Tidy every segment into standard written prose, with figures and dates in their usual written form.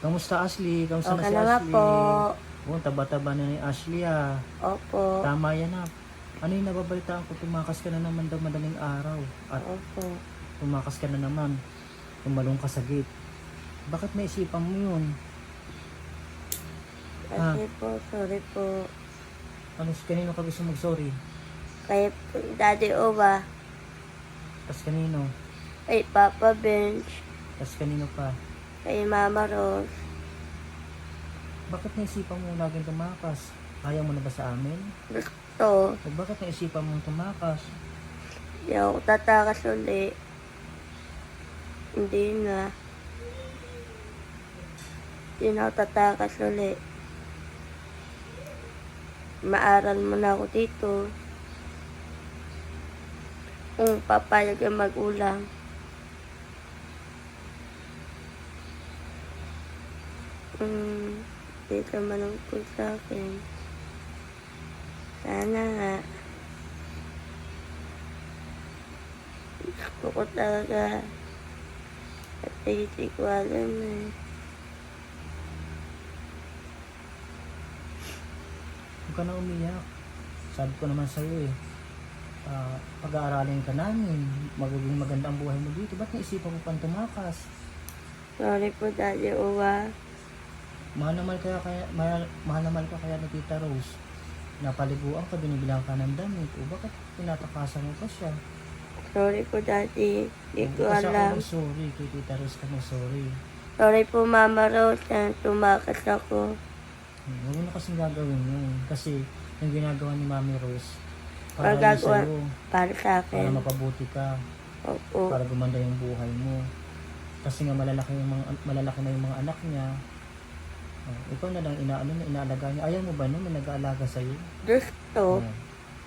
Kamusta Ashley? Kamusta na Okay si na nga Ashley? po. Oh, taba-taba na ni Ashley ah. Opo. Tama yan ah. Ano yung nababalitaan ko? Tumakas ka na naman daw madaling araw. At Opo. tumakas ka na naman. Tumalong ka sa gate. Bakit naisipan mo yun? Kasi po, sorry po. Ano, kanino ka gusto mag-sorry? Kay Daddy Owa. Tas kanino? Kay Papa Bench. Tas kanino pa? Kay Mama Rose. Bakit naisipan mo laging tumakas? Ayaw mo na ba sa amin? Gusto. O bakit naisipan mo tumakas? Hindi ako tatakas uli. Hindi na. Hindi na ako tatakas uli. Maaral mo na ako dito. Kung papayag ang magulang. Dito malungkot sa akin. Sana nga. Gusto ko talaga. At hindi ko alam eh. Huwag ka na umiyak. Sabi ko naman sa'yo eh. Pag-aaralin ka namin. Magiging maganda ang buhay mo dito. Ba't naisipan mo pang tumakas? Sorry po, Daddy Owa. Mahal naman ka kaya ni Tita Rose. Napaliguan ka, binibilang ka ng damit. O bakit pinatakasan mo pa siya? Sorry po, Daddy. Hindi ko Kasi alam. ako sorry, kay Tita Rose ka sorry. Sorry po, Mama Rose, na tumakas ako. Huwag mo na kasing gagawin yun. Kasi yung ginagawa ni Mami Rose, para yun Magagawa sa'yo, para sa para akin. mapabuti ka, Opo. para gumanda yung buhay mo. Kasi nga malalaki na yung mga anak niya. Ikaw na lang inaalaga niya. Ayaw mo ba nun na nag-aalaga sa'yo? Gusto.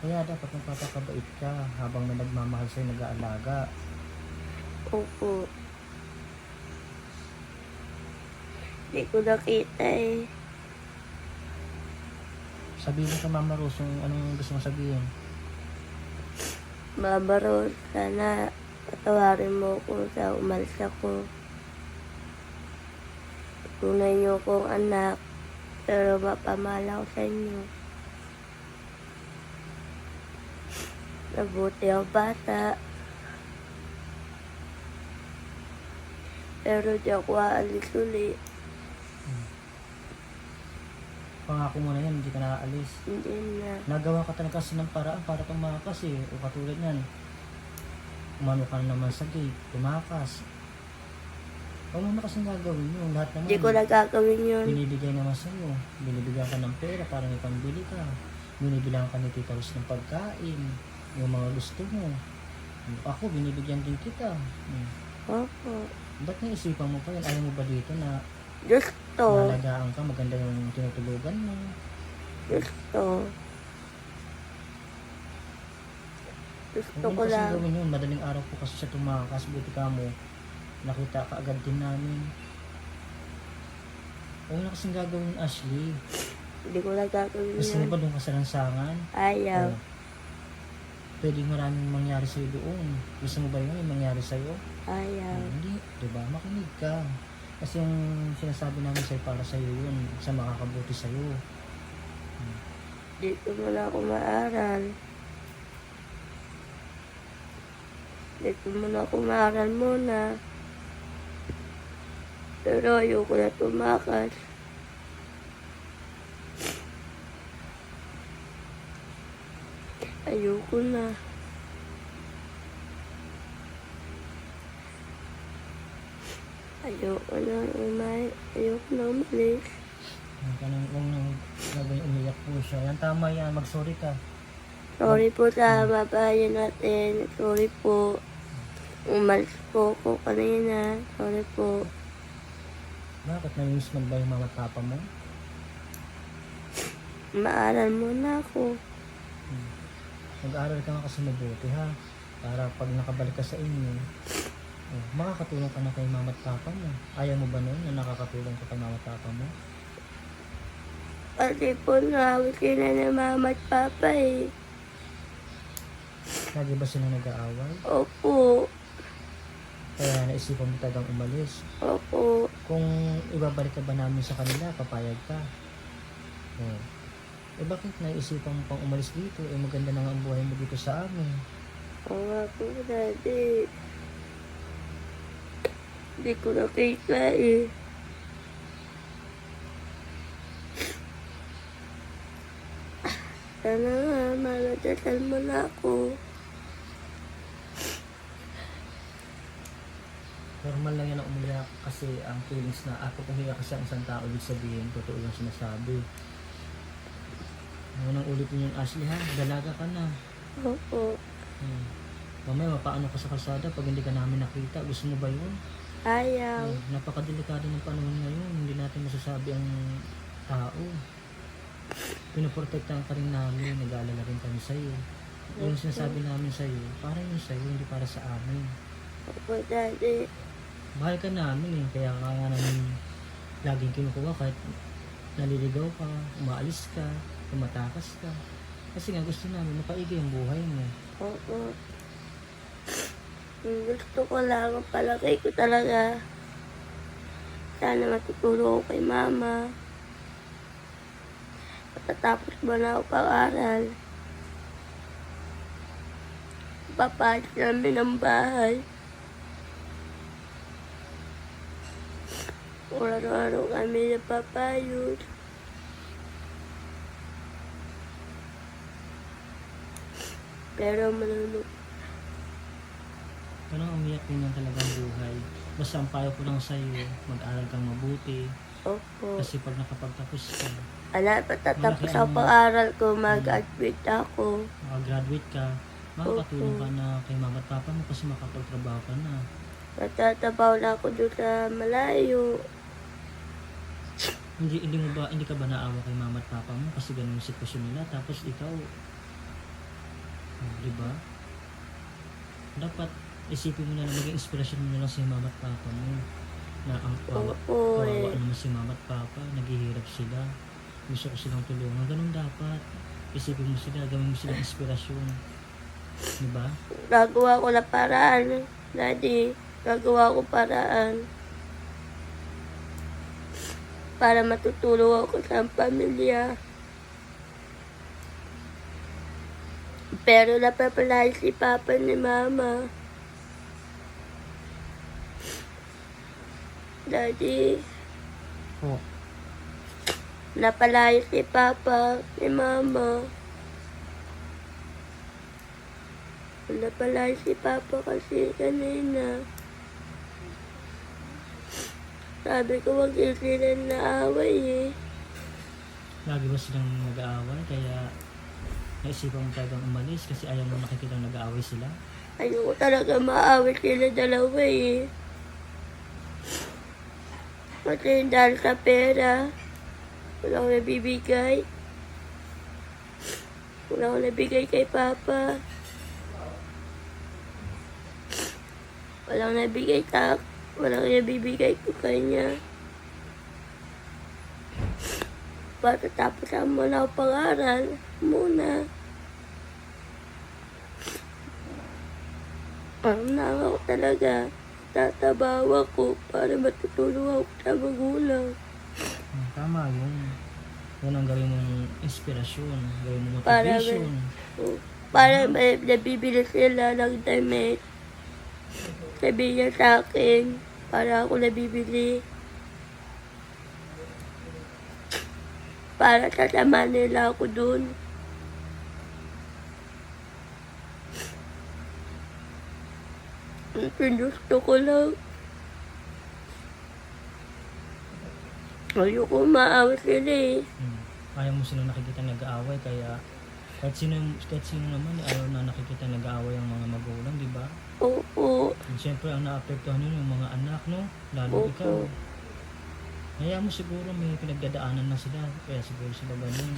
Kaya dapat magpapakabait ka habang na nagmamahal sa'yo nag-aalaga. Opo. Hindi ko nakita eh. Sabihin mo sa Mama Rose yung anong gusto mo sabihin. Mama Rose, sana patawarin mo ko sa umalis ako. Tunay niyo kong anak, pero mapamahal ako sa inyo. Nabuti ang bata. Pero di ako aalis uli. Pangako mo na yan, hindi ka nakaalis. Hindi na. Nagawa ka talaga kasi ng paraan para tumakas eh. O katulad yan, umano ka na naman sa gate, tumakas. Huwag mo na kasing gagawin yun. Lahat naman, Hindi ko nagagawin yun. binibigay naman sa'yo. Binibigyan ka ng pera para may pambili ka. Binibilang ka ni Tita Rose ng pagkain. Yung mga gusto mo. Ako, binibigyan din kita. Opo. Ba't naisipan mo pa yan? Ayaw mo ba dito na Gusto. nalagaan ka, maganda yung tinutulugan mo? Gusto. Gusto Huwag mo ko na kasing lang. gawin yun. Madaling araw po kasi siya tumakas. Buti ka mo. Nakita ka agad din namin. Huwag mo na kasing gagawin, Ashley. Hindi ko nagagawin Gusto mo yun. ba doon ka sa lansangan? Ayaw. Pwede maraming mangyari sa'yo doon. Gusto mo ba yun yung mangyari sa'yo? Ayaw. Hindi, diba? Makinig ka. Kasi yung sinasabi namin sa'yo para sa'yo yun. Sa makakabuti sa'yo. Dito mo na ako maaral. Dito mo na ako maaral muna. Pero ayoko na tumakas. Ayoko na. Ayoko na umalis. Huwag nang gagawin umiyak po siya. Yan, tama yan. Mag-sorry ka. Sorry po sa babae natin. Sorry po. Umalis po ako kanina. Sorry po. Bakit namiss mo ba yung mama at papa mo? Maaral muna ako. Mag-aaral ka nga kasi mabuti ha. Para pag nakabalik ka sa inyo, makakatulong ka na kay mama at papa mo. Ayaw mo ba nun na nakakatulong ka kay mama at papa mo? Kasi po nawawit sila ng mama at papa eh. Lagi ba sila nag-aaway? Opo. Kaya naisipan mo talagang umalis. Opo. Kung ibabalik ka ba namin sa kanila, papayag ka. Oh. Eh bakit naisipan mo pang umalis dito? Eh maganda na nga ang buhay mo dito sa amin. Oo nga po, Daddy. Hindi ko nakita eh. Sana nga, maladasal mo na ako. Normal lang yan ang umiyak kasi ang feelings na ako umiyak kasi ang isang tao, ibig sabihin, totoo yung sinasabi. Unang ulitin yung Ashley ha, dalaga ka na. Opo. Mamaya mapaano ka sa kalsada pag hindi ka namin nakita, gusto mo ba yun? Ayaw. Napakadelikado ng panahon ngayon, hindi natin masasabi ang tao. Pinoprotektahan ka rin namin, nag-aalala rin kami sa'yo. Yung sinasabi namin sa'yo, para yun sa'yo, hindi para sa amin. Opo, Daddy. Mahal ka namin kaya nga namin laging kinukuha kahit naliligaw ka, umaalis ka, tumatakas ka. Kasi nga gusto namin mapaigi ang buhay mo. Oo. Ang gusto ko lang, ang palagay ko talaga. Sana matutulong ako kay Mama. Matatapos mo na ako pag-aral. Papayos namin ang bahay. Araw-araw kami napapayos. Pero malulog. Parang umiyak din yan talagang buhay. Basta ang payo ko lang sa'yo, mag-aral kang mabuti. Opo. Kasi pag nakapagtapos ka, Patatapos ako pag-aral ko, mag-admit ako. makagraduate ka, makakatulong ka na kay mama at papa mo kasi makapagtrabaho ka na. Matatabaw na ako doon sa malayo. Hindi ka ba naawa kay mama at papa mo kasi ganun yung sitwasyon nila tapos ikaw, di ba? Dapat isipin mo na lang, maging inspirasyon mo na lang si mama at papa mo na ang Oo, kawawa naman si mama at papa, naghihirap sila, gusto ko silang tulungan, ganun dapat. Isipin mo sila, gawin mo silang inspirasyon, di ba? Gagawa ko na paraan, Daddy. Gagawa ko paraan. Para matutulong ako sa pamilya. Pero napapalay si Papa ni Mama. Daddy, Oh, napalay si Papa ni Mama. Napalay si Papa kasi kanina. Sabi ko wag sila na away eh. lagi ba silang nag-aaway kaya naisipan mo talagang umalis kasi ayaw mo nakikita nag-aaway sila? Ayoko talaga maaway sila dalawa eh. Kasi dahil sa pera, wala akong nabibigay. Wala akong nabigay kay Papa. Wala akong nabigay wala akong nabibigay ko kanya. Patatapos ako muna ako pag-aral muna. Ako talaga. Tatabaw ako para matutulong ako sa magulang. Tama yun. Yun ang gawin mong inspirasyon, gawin mong Para motivation. may nabibili sila ng damit. Sabihin niya sa akin, para ako nabibili. Para sasama nila ako dun. Ang gusto ko lang. Ayoko maawa sila eh. Ayaw mo sila nakikita nag-aaway kaya kahit sino naman ayaw na nakikita nag-aaway ang mga magulang, di ba? Opo. Siyempre ang naapektuhan nun yung mga anak, no? Lalo ikaw. Opo. Kaya mo siguro may pinagdadaanan na sila, kaya siguro sila ganun.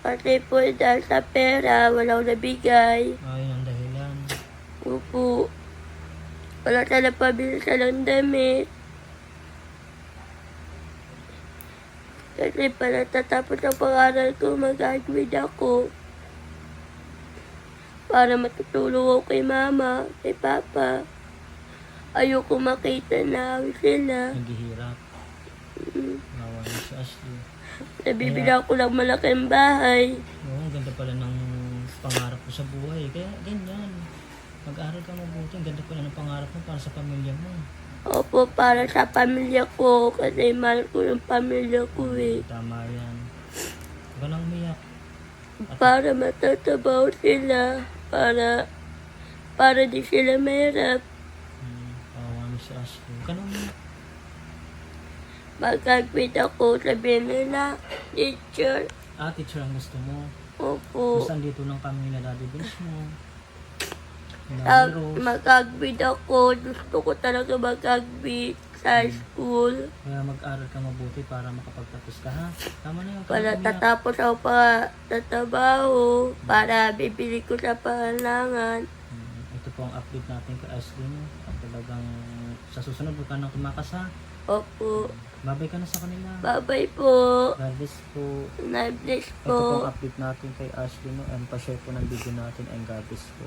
Kasi po dahil sa pera, wala akong nabigay. Ayun ang dahilan. Opo. Wala sana pabili sa ng damit. Kasi para tatapos ang pag-aral ko, mag-admit ako. Para matutulong ako kay Mama, kay Papa. ayoko makita na sila. Naghihirap. Nawa na si Ashley. Nabibili ako ng malaking bahay. Oo, ang ganda pala ng pangarap ko sa buhay. Kaya ganyan. Mag-aral ka mabuti. Ang ganda pala ng pangarap mo para sa pamilya mo. Opo, para sa pamilya ko. Kasi mahal ko yung pamilya ko eh. Tama yan. Huwag ka nang umiyak. Para matatabaw sila. Para di sila mahirap. Kawawa mo si Ashley. Huwag ka nang umiyak. Magkagpit ako, sabihin nila, teacher. Teacher ang gusto mo. Opo. Gusto andito lang kami na daddy bench mo. Nila Rose. Magkagpit ako. Gusto ko talaga magkagpit sa school. Kaya mag-aral ka mabuti para makapagtapos ka, ha? Tama na yun. Para tatapos ako pa tatrabaho. Para bibili ko sa pangalangan. Ito po ang update natin kay Ashley, no? At talagang sa susunod, huwag ka nang tumakas, ha? Opo. Babay ka na sa kanila. Bye-bye po. God bless po. God bless Ito po po. ang update natin kay Ashley, no? And pa-share po ng video natin and God bless po.